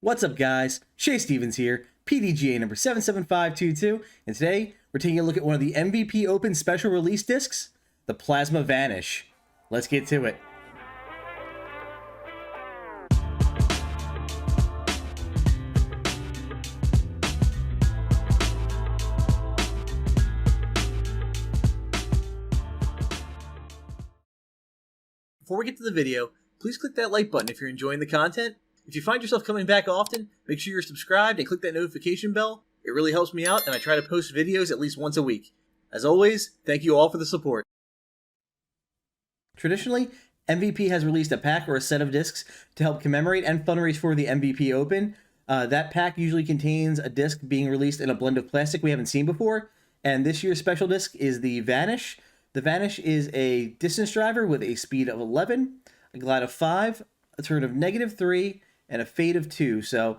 What's up, guys? Shay Stevens here, PDGA number 77522, and today we're taking a look at one of the MVP Open special release discs, the Plasma Vanish. Let's get to it. Before we get to the video, please click that like button if you're enjoying the content. If you find yourself coming back often, make sure you're subscribed and click that notification bell. It really helps me out, and I try to post videos at least once a week. As always, thank you all for the support. Traditionally, MVP has released a pack or a set of discs to help commemorate and fundraise for the MVP Open. That pack usually contains a disc being released in a blend of plastic we haven't seen before, and this year's special disc is the Vanish. The Vanish is a distance driver with a speed of 11, a glide of 5, a turn of -3, and a fade of 2. So,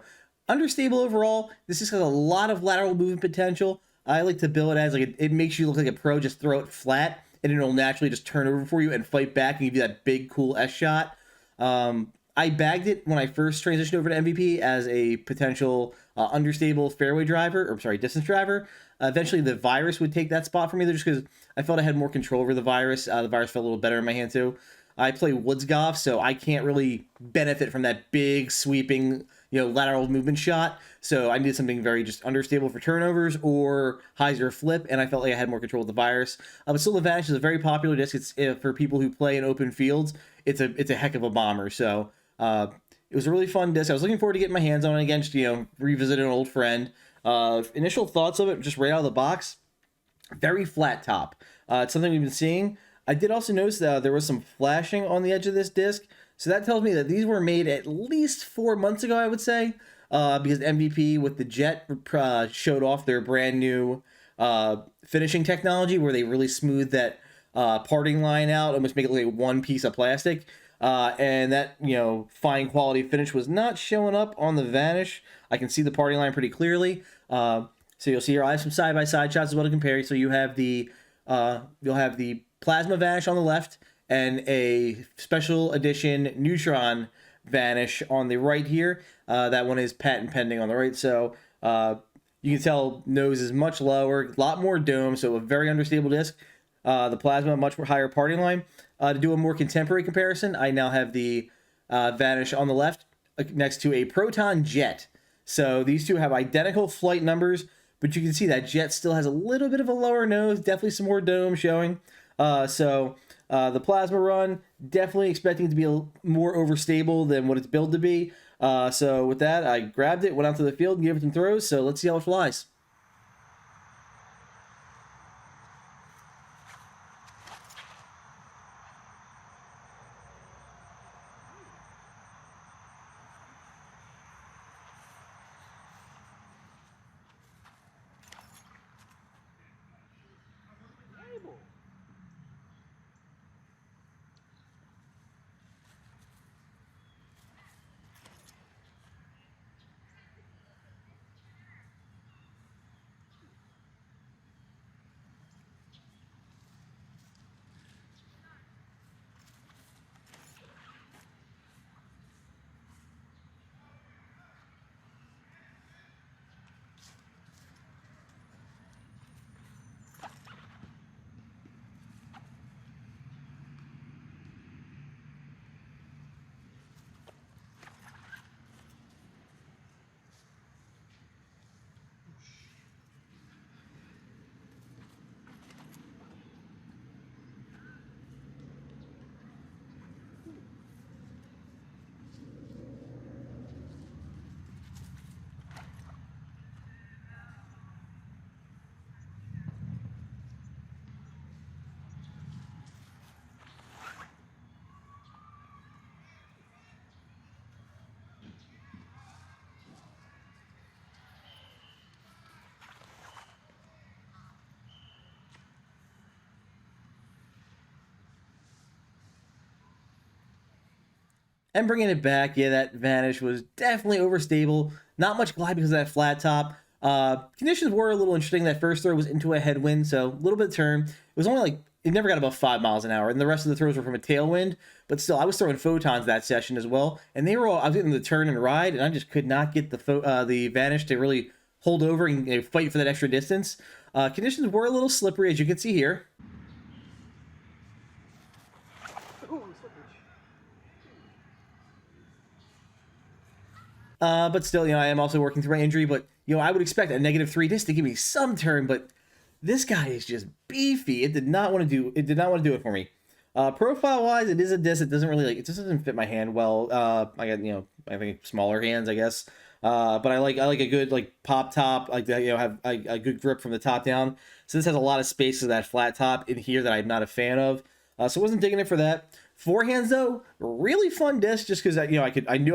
understable overall. This just has a lot of lateral movement potential. I like to build it as like it makes you look like a pro. Just throw it flat, and it'll naturally just turn over for you and fight back and give you that big, cool S shot. I bagged it when I first transitioned over to MVP as a potential understable fairway driver, or sorry, distance driver. Eventually, the Virus would take that spot for me, just because I felt I had more control over the Virus. The Virus felt a little better in my hand too. I play woods golf, so I can't really benefit from that big sweeping, lateral movement shot. So I needed something very just understable for turnovers or hyzer flip, and I felt like I had more control with the Virus. But still, the Vanish is a very popular disc. It's for people who play in open fields. It's a heck of a bomber. So it was a really fun disc. I was looking forward to getting my hands on it again, just revisit an old friend. Initial thoughts of it, just right out of the box, very flat top. It's something we've been seeing. I did also notice that there was some flashing on the edge of this disc, so that tells me that these were made at least 4 months ago, I would say, because MVP with the Jet showed off their brand new finishing technology where they really smoothed that parting line out, almost make it like one piece of plastic, and that fine quality finish was not showing up on the Vanish. I can see the parting line pretty clearly. So you'll see here I have some side-by-side shots as well to compare. So you'll have the Plasma Vanish on the left and a special edition Neutron Vanish on the right here. That one is patent pending on the right. So you can tell nose is much lower, a lot more dome, so a very understable disc. The Plasma, much higher parting line. To do a more contemporary comparison, I now have the Vanish on the left next to a Proton Jet. So these two have identical flight numbers, but you can see that Jet still has a little bit of a lower nose, definitely some more dome showing. So the Plasma run, definitely expecting to be more overstable than what it's billed to be. So with that, I grabbed it, went out to the field, and gave it some throws. So let's see how it flies. And bringing it back, yeah, that Vanish was definitely overstable. Not much glide because of that flat top. Conditions were a little interesting. That first throw was into a headwind, so a little bit of turn. It was only like it never got above 5 miles an hour, and the rest of the throws were from a tailwind. But still, I was throwing photons that session as well, and they were all. I was getting the turn and ride, and I just could not get the Vanish to really hold over and fight for that extra distance. Conditions were a little slippery, as you can see here. But still, I am also working through my injury. But I would expect a -3 disc to give me some turn, but this guy is just beefy. It did not want to do. It did not want to do it for me. Profile wise, it is a disc. It doesn't really it just doesn't fit my hand well. I got I think smaller hands, I guess. But I like a good pop top, like that. Have a good grip from the top down. So this has a lot of space of that flat top in here that I'm not a fan of. So I wasn't digging it for that. Forehands though, really fun disc just because I knew I could do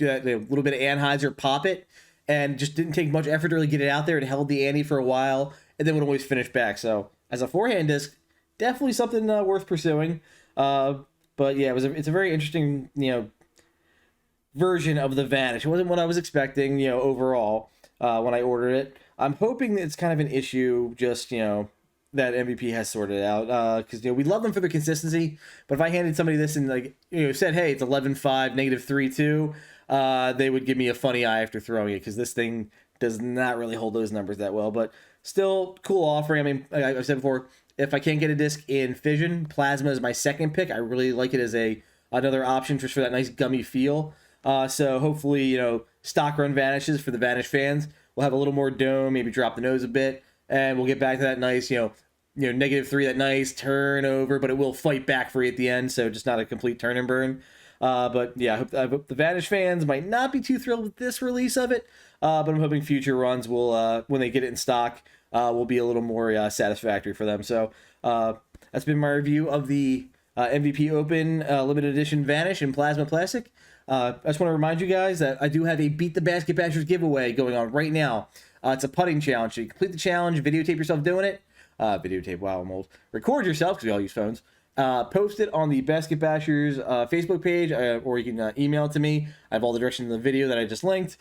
that, a little bit of Anheuser, pop it, and just didn't take much effort to really get it out there. It held the ante for a while and then would always finish back. So as a forehand disc, definitely something worth pursuing. But yeah, it's a very interesting version of the Vanish. It wasn't what I was expecting overall when I ordered it. I'm hoping that it's kind of an issue just that MVP has sorted out, because we love them for their consistency. But if I handed somebody this and said, hey, it's 11.5, -3.2, they would give me a funny eye after throwing it, because this thing does not really hold those numbers that well. But still, cool offering. I mean, like I've said before, if I can't get a disc in Fission, Plasma is my second pick. I really like it as another option just for that nice gummy feel. So hopefully, stock run Vanishes for the Vanish fans. We'll have a little more dome, maybe drop the nose a bit, and we'll get back to that nice, -3, that nice turnover, but it will fight back for you at the end, so just not a complete turn and burn. But yeah, I hope the Vanish fans might not be too thrilled with this release of it, but I'm hoping future runs will, when they get it in stock, will be a little more satisfactory for them. So that's been my review of the MVP Open limited edition Vanish in Plasma Plastic. I just want to remind you guys that I do have a Beat the Basket Bashers giveaway going on right now. It's a putting challenge. So you complete the challenge, videotape yourself doing it. Videotape, wow, I'm old. Record yourself, because we all use phones. Post it on the Basket Bashers Facebook page, or you can email it to me. I have all the directions in the video that I just linked.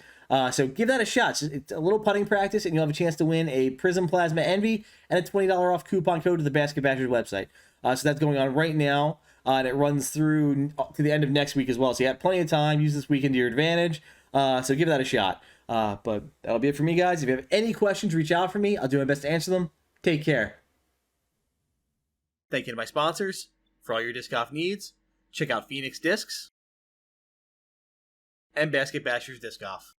So give that a shot. It's a little putting practice, and you'll have a chance to win a Prism Plasma Envy and a $20 off coupon code to the Basket Bashers website. So that's going on right now, and it runs through to the end of next week as well. So you have plenty of time. Use this weekend to your advantage. So give that a shot. But that'll be it for me, guys. If you have any questions, reach out for me. I'll do my best to answer them. Take care. Thank you to my sponsors. For all your disc golf needs, check out Phoenix Discs and Basket Bashers Disc Golf.